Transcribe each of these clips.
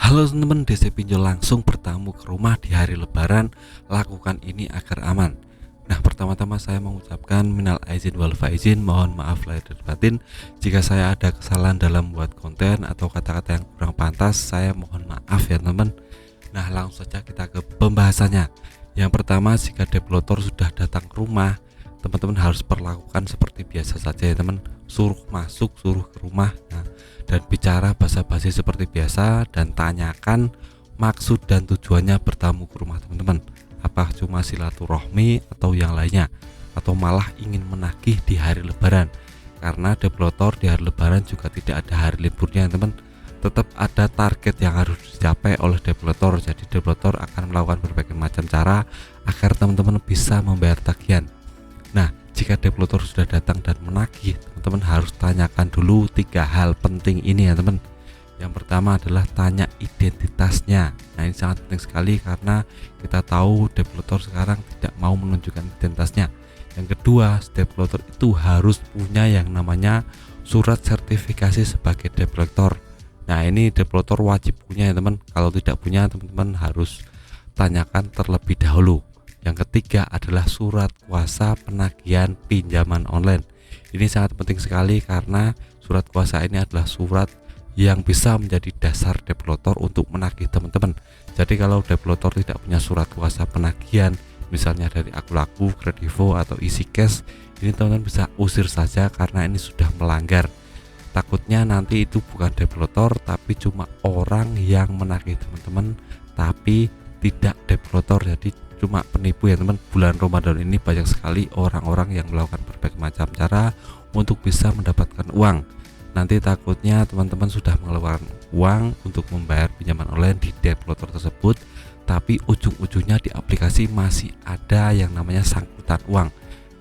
Halo teman-teman, DC Pinjol langsung bertamu ke rumah di hari Lebaran. Lakukan ini agar aman. Nah, pertama-tama saya mengucapkan minal aizin wal faizin, mohon maaf lahir dan batin jika saya ada kesalahan dalam buat konten atau kata-kata yang kurang pantas. Saya mohon maaf ya teman-teman. Nah, langsung saja kita ke pembahasannya. Yang pertama, jika developer sudah datang ke rumah, teman-teman harus perlakukan seperti biasa saja ya teman. Suruh masuk, suruh ke rumah, dan bicara basa-basi seperti biasa, dan tanyakan maksud dan tujuannya bertamu ke rumah teman-teman. Apa cuma silaturahmi atau yang lainnya, atau malah ingin menagih di hari Lebaran? Karena developer di hari Lebaran juga tidak ada hari liburnya teman. Tetap ada target yang harus dicapai oleh developer. Jadi developer akan melakukan berbagai macam cara agar teman-teman bisa membayar tagihan. Nah, jika developer sudah datang dan menagih, teman-teman harus tanyakan dulu 3 hal penting ini ya teman. Yang pertama adalah tanya identitasnya. Nah, ini sangat penting sekali karena kita tahu developer sekarang tidak mau menunjukkan identitasnya. Yang kedua, developer itu harus punya yang namanya surat sertifikasi sebagai developer. Nah, ini developer wajib punya ya teman. Kalau tidak punya, teman-teman harus tanyakan terlebih dahulu. Yang ketiga adalah surat kuasa penagihan pinjaman online. Ini sangat penting sekali karena surat kuasa ini adalah surat yang bisa menjadi dasar developer untuk menagih teman-teman. Jadi kalau developer tidak punya surat kuasa penagihan, misalnya dari Akulaku, Kredivo atau EasyCash, ini teman-teman bisa usir saja karena ini sudah melanggar. Takutnya nanti itu bukan developer tapi cuma orang yang menagih teman-teman tapi tidak developer, jadi cuma penipu ya teman. Bulan Ramadan ini banyak sekali orang-orang yang melakukan berbagai macam cara untuk bisa mendapatkan uang. Nanti takutnya teman-teman sudah mengeluarkan uang untuk membayar pinjaman online di developer tersebut, tapi ujung-ujungnya di aplikasi masih ada yang namanya sangkutan uang.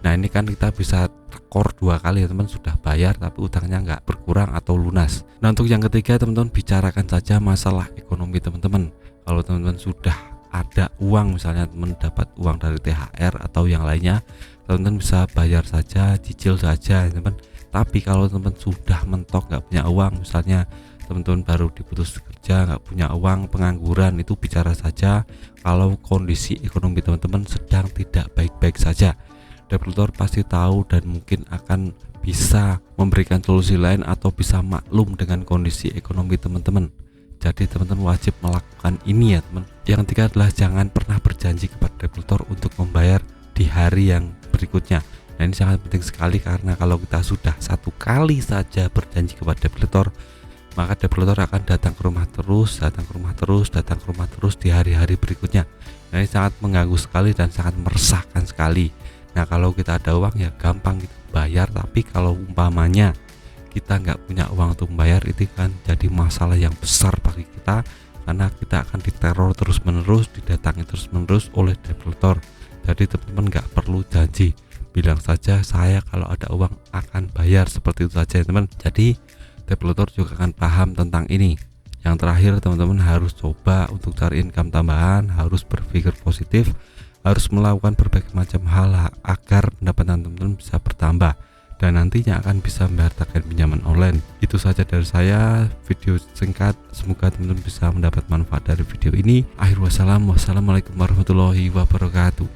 Nah, ini kan kita bisa tekor 2 kali ya teman, sudah bayar tapi utangnya nggak berkurang atau lunas. Nah, untuk yang ketiga teman-teman bicarakan saja masalah ekonomi teman-teman. Kalau teman-teman sudah ada uang, misalnya teman dapat uang dari THR atau yang lainnya, teman-teman bisa bayar saja, cicil saja teman. Tapi kalau teman-teman sudah mentok nggak punya uang, misalnya teman-teman baru diputus kerja, nggak punya uang, pengangguran, itu bicara saja kalau kondisi ekonomi teman-teman sedang tidak baik-baik saja. Developer pasti tahu dan mungkin akan bisa memberikan solusi lain atau bisa maklum dengan kondisi ekonomi teman-teman. Jadi teman-teman wajib melakukan ini ya teman. Yang ketiga adalah jangan pernah berjanji kepada developer untuk membayar di hari yang berikutnya. Nah, ini sangat penting sekali karena kalau kita sudah 1 kali saja berjanji kepada developer, maka developer akan datang ke rumah terus, datang ke rumah terus di hari-hari berikutnya. Nah, ini sangat mengganggu sekali dan sangat meresahkan sekali. Nah, kalau kita ada uang ya gampang gitu bayar, tapi kalau umpamanya kita nggak punya uang untuk membayar, itu kan jadi masalah yang besar bagi kita karena kita akan diteror terus menerus, didatangi terus menerus oleh developer. Jadi teman-teman nggak perlu janji, bilang saja saya kalau ada uang akan bayar, seperti itu saja teman. Jadi developer juga akan paham tentang ini. Yang terakhir teman-teman harus coba untuk cari income tambahan, harus berpikir positif, harus melakukan berbagai macam hal agar pendapatan teman-teman bisa bertambah dan nantinya akan bisa membayar tagihan pinjaman online. Itu saja dari saya, video singkat. Semoga teman-teman bisa mendapat manfaat dari video ini. Akhir wassalam, wassalamualaikum warahmatullahi wabarakatuh.